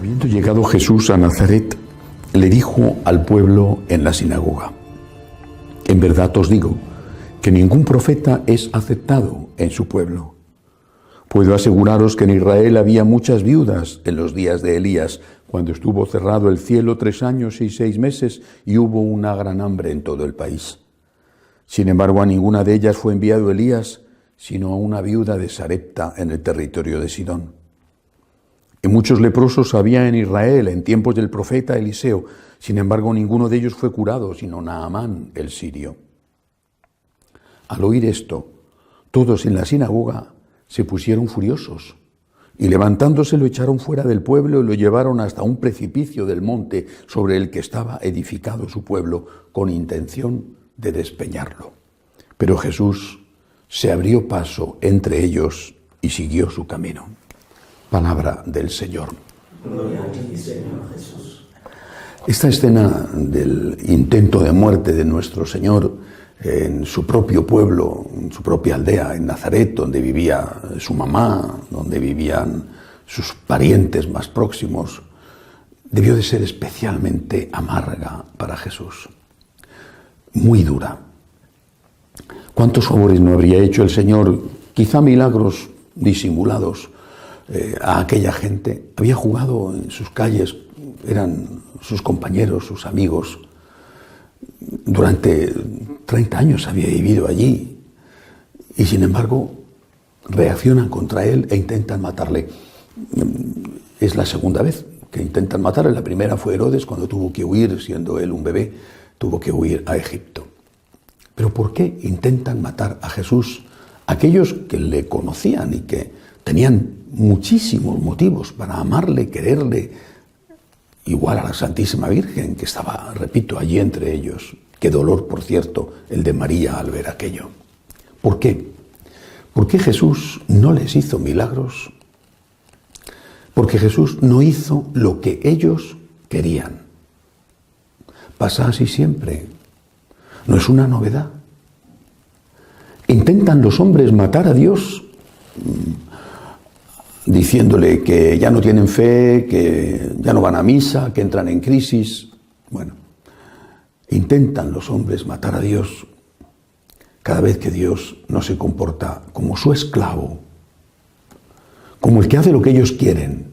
Habiendo llegado Jesús a Nazaret, le dijo al pueblo en la sinagoga: en verdad os digo que ningún profeta es aceptado en su pueblo. Puedo aseguraros que en Israel había muchas viudas en los días de Elías, cuando estuvo cerrado el cielo 3 años y 6 meses y hubo una gran hambre en todo el país. Sin embargo, a ninguna de ellas fue enviado Elías, sino a una viuda de Sarepta en el territorio de Sidón. Y muchos leprosos había en Israel en tiempos del profeta Eliseo. Sin embargo, ninguno de ellos fue curado, sino Naamán el sirio. Al oír esto, todos en la sinagoga se pusieron furiosos y levantándose lo echaron fuera del pueblo y lo llevaron hasta un precipicio del monte sobre el que estaba edificado su pueblo, con intención de despeñarlo. Pero Jesús se abrió paso entre ellos y siguió su camino. Palabra del Señor. Gloria a ti, Señor Jesús. Esta escena del intento de muerte de nuestro Señor en su propio pueblo, en su propia aldea, en Nazaret, donde vivía su mamá, donde vivían sus parientes más próximos, debió de ser especialmente amarga para Jesús, muy dura. ¿Cuántos favores no habría hecho el Señor? Quizá milagros disimulados a aquella gente. Había jugado en sus calles, eran sus compañeros, sus amigos. Durante 30 años había vivido allí y sin embargo reaccionan contra él e intentan matarle. Es la segunda vez que intentan matarle. La primera fue Herodes, cuando tuvo que huir, siendo él un bebé, tuvo que huir a Egipto. ¿Pero por qué intentan matar a Jesús? Aquellos que le conocían y que tenían muchísimos motivos para amarle, quererle, igual a la Santísima Virgen, que estaba, repito, allí entre ellos. Qué dolor, por cierto, el de María al ver aquello. ¿Por qué? ¿Por qué Jesús no les hizo milagros? Porque Jesús no hizo lo que ellos querían. Pasa así siempre. No es una novedad. Intentan los hombres matar a Dios diciéndole que ya no tienen fe, que ya no van a misa, que entran en crisis. Bueno, intentan los hombres matar a Dios cada vez que Dios no se comporta como su esclavo, como el que hace lo que ellos quieren.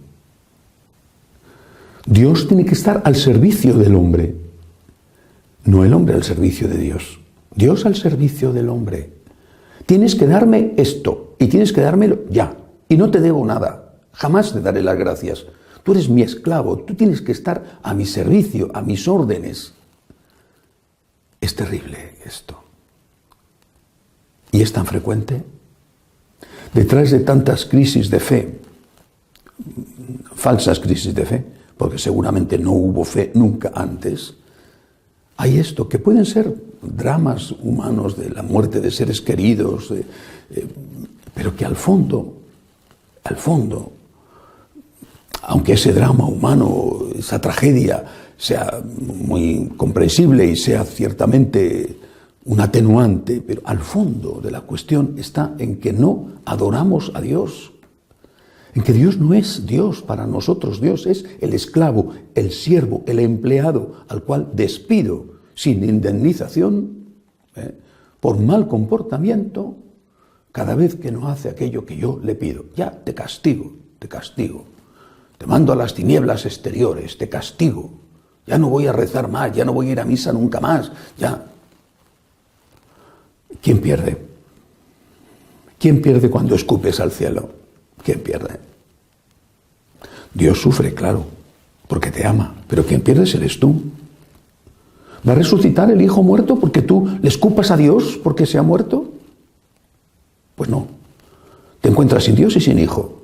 Dios tiene que estar al servicio del hombre, no el hombre al servicio de Dios. Dios al servicio del hombre. Tienes que darme esto y tienes que dármelo ya. Y no te debo nada, jamás te daré las gracias. Tú eres mi esclavo, tú tienes que estar a mi servicio, a mis órdenes. Es terrible esto. ¿Y es tan frecuente? Detrás de tantas crisis de fe, falsas crisis de fe, porque seguramente no hubo fe nunca antes, hay esto, que pueden ser dramas humanos de la muerte de seres queridos, pero que al fondo, aunque ese drama humano, esa tragedia, sea muy comprensible y sea ciertamente un atenuante, pero al fondo de la cuestión está en que no adoramos a Dios, en que Dios no es Dios para nosotros. Dios es el esclavo, el siervo, el empleado, al cual despido sin indemnización por mal comportamiento cada vez que no hace aquello que yo le pido. Ya te castigo, te mando a las tinieblas exteriores, te castigo, ya no voy a rezar más, ya no voy a ir a misa nunca más, ya. ¿Quién pierde? ¿Quién pierde cuando escupes al cielo? ¿Quién pierde? Dios sufre, claro, porque te ama, pero quien pierdes eres tú. ¿Va a resucitar el hijo muerto porque tú le escupas a Dios porque se ha muerto? Pues no. Te encuentras sin Dios y sin hijo.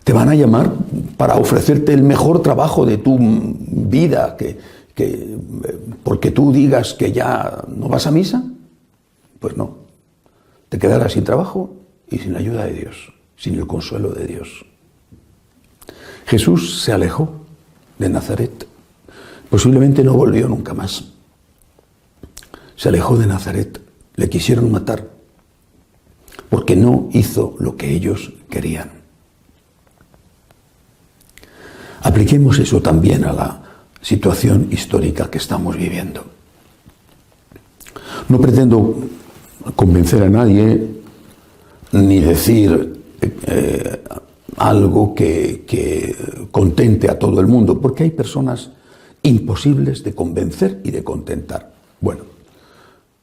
Te van a llamar para ofrecerte el mejor trabajo de tu vida, porque tú digas que ya no vas a misa. Pues no. Te quedarás sin trabajo y sin la ayuda de Dios, sin el consuelo de Dios. Jesús se alejó de Nazaret. Posiblemente no volvió nunca más. Se alejó de Nazaret. Le quisieron matar porque no hizo lo que ellos querían. Apliquemos eso también a la situación histórica que estamos viviendo. No pretendo convencer a nadie ni decir algo que contente a todo el mundo, porque hay personas imposibles de convencer y de contentar. Bueno,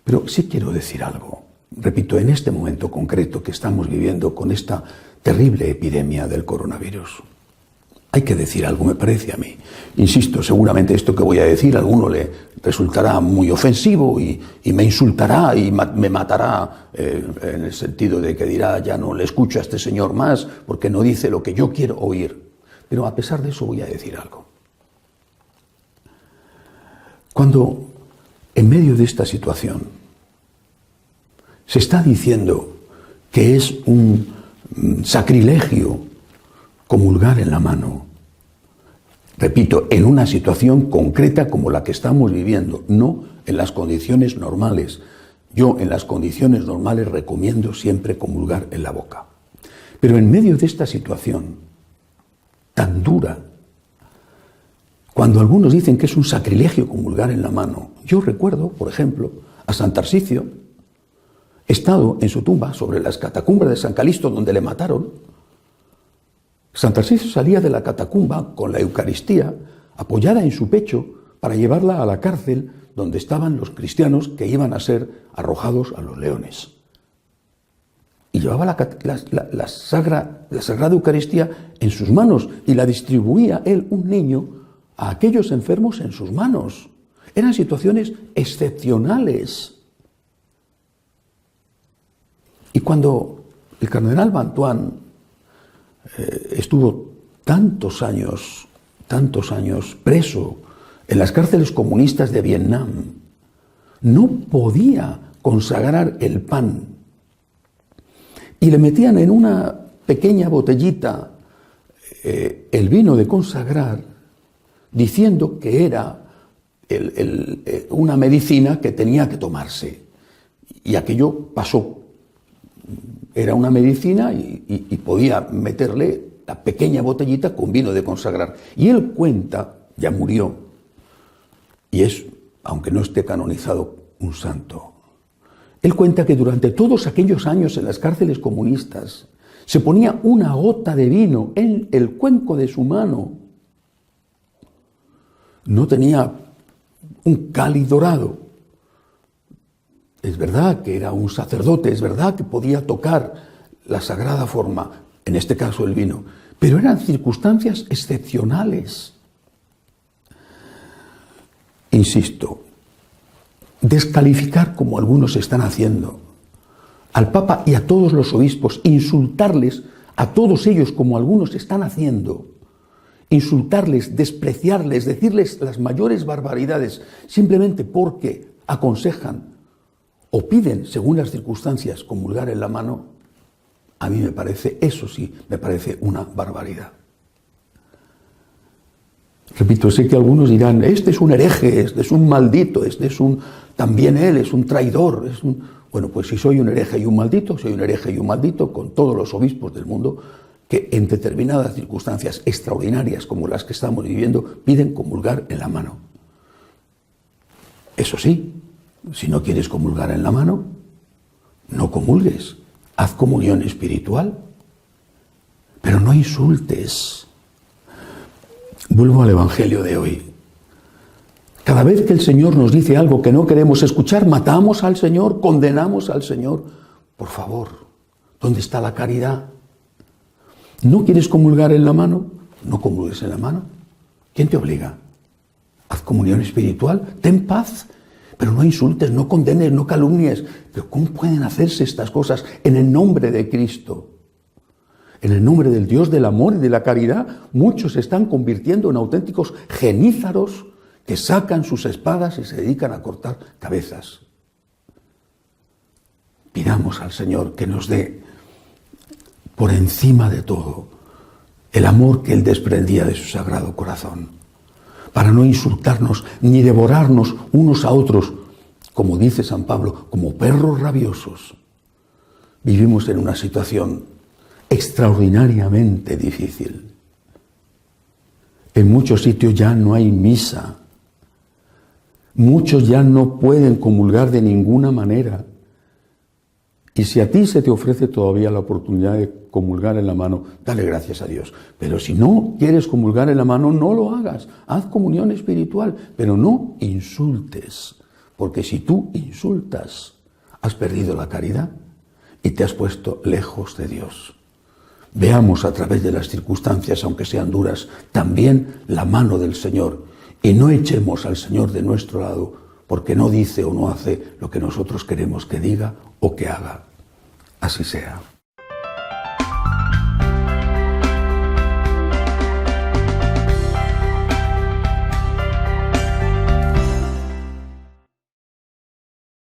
pero sí quiero decir algo. Repito, en este momento concreto que estamos viviendo con esta terrible epidemia del coronavirus, hay que decir algo, me parece a mí. Insisto, seguramente esto que voy a decir a alguno le resultará muy ofensivo y me insultará y me matará en el sentido de que dirá, ya no le escucho a este señor más porque no dice lo que yo quiero oír. Pero a pesar de eso voy a decir algo. Cuando en medio de esta situación se está diciendo que es un sacrilegio comulgar en la mano, repito, en una situación concreta como la que estamos viviendo, no en las condiciones normales. Yo en las condiciones normales recomiendo siempre comulgar en la boca. Pero en medio de esta situación tan dura, cuando algunos dicen que es un sacrilegio comulgar en la mano, yo recuerdo, por ejemplo, a San Tarsicio, estado en su tumba sobre las catacumbas de San Calixto, donde le mataron. San Tarsicio salía de la catacumba con la Eucaristía apoyada en su pecho para llevarla a la cárcel donde estaban los cristianos que iban a ser arrojados a los leones. Y llevaba la Sagrada Eucaristía en sus manos y la distribuía él, un niño, a aquellos enfermos en sus manos. Eran situaciones excepcionales. Y cuando el cardenal Bantuán estuvo tantos años preso en las cárceles comunistas de Vietnam, no podía consagrar el pan y le metían en una pequeña botellita el vino de consagrar, diciendo que era una medicina que tenía que tomarse, y aquello pasó. Era una medicina y podía meterle la pequeña botellita con vino de consagrar. Y él cuenta, ya murió, y es, aunque no esté canonizado, un santo. Él cuenta que durante todos aquellos años en las cárceles comunistas se ponía una gota de vino en el cuenco de su mano. No tenía un cáliz dorado. Es verdad que era un sacerdote, es verdad que podía tocar la sagrada forma, en este caso el vino, pero eran circunstancias excepcionales. Insisto, descalificar, como algunos están haciendo, al Papa y a todos los obispos, insultarles a todos ellos como algunos están haciendo, insultarles, despreciarles, decirles las mayores barbaridades, simplemente porque aconsejan o piden, según las circunstancias, comulgar en la mano, a mí me parece, eso sí, me parece una barbaridad. Repito, sé que algunos dirán, este es un hereje, este es un maldito, también él es un traidor, Bueno, pues si soy un hereje y un maldito, soy un hereje y un maldito con todos los obispos del mundo que en determinadas circunstancias extraordinarias como las que estamos viviendo piden comulgar en la mano. Eso sí, si no quieres comulgar en la mano, no comulgues, haz comunión espiritual, pero no insultes. Vuelvo al Evangelio de hoy. Cada vez que el Señor nos dice algo que no queremos escuchar, matamos al Señor, condenamos al Señor. Por favor, ¿dónde está la caridad? ¿No quieres comulgar en la mano? No comulgues en la mano. ¿Quién te obliga? Haz comunión espiritual, ten paz. Pero no insultes, no condenes, no calumnies. Pero ¿cómo pueden hacerse estas cosas en el nombre de Cristo? En el nombre del Dios del amor y de la caridad, muchos se están convirtiendo en auténticos genízaros que sacan sus espadas y se dedican a cortar cabezas. Pidamos al Señor que nos dé, por encima de todo, el amor que Él desprendía de su sagrado corazón, para no insultarnos ni devorarnos unos a otros, como dice San Pablo, como perros rabiosos. Vivimos en una situación extraordinariamente difícil. En muchos sitios ya no hay misa. Muchos ya no pueden comulgar de ninguna manera. Y si a ti se te ofrece todavía la oportunidad de comulgar en la mano, dale gracias a Dios. Pero si no quieres comulgar en la mano, no lo hagas. Haz comunión espiritual, pero no insultes. Porque si tú insultas, has perdido la caridad y te has puesto lejos de Dios. Veamos a través de las circunstancias, aunque sean duras, también la mano del Señor. Y no echemos al Señor de nuestro lado, porque no dice o no hace lo que nosotros queremos que diga o que haga. Así sea.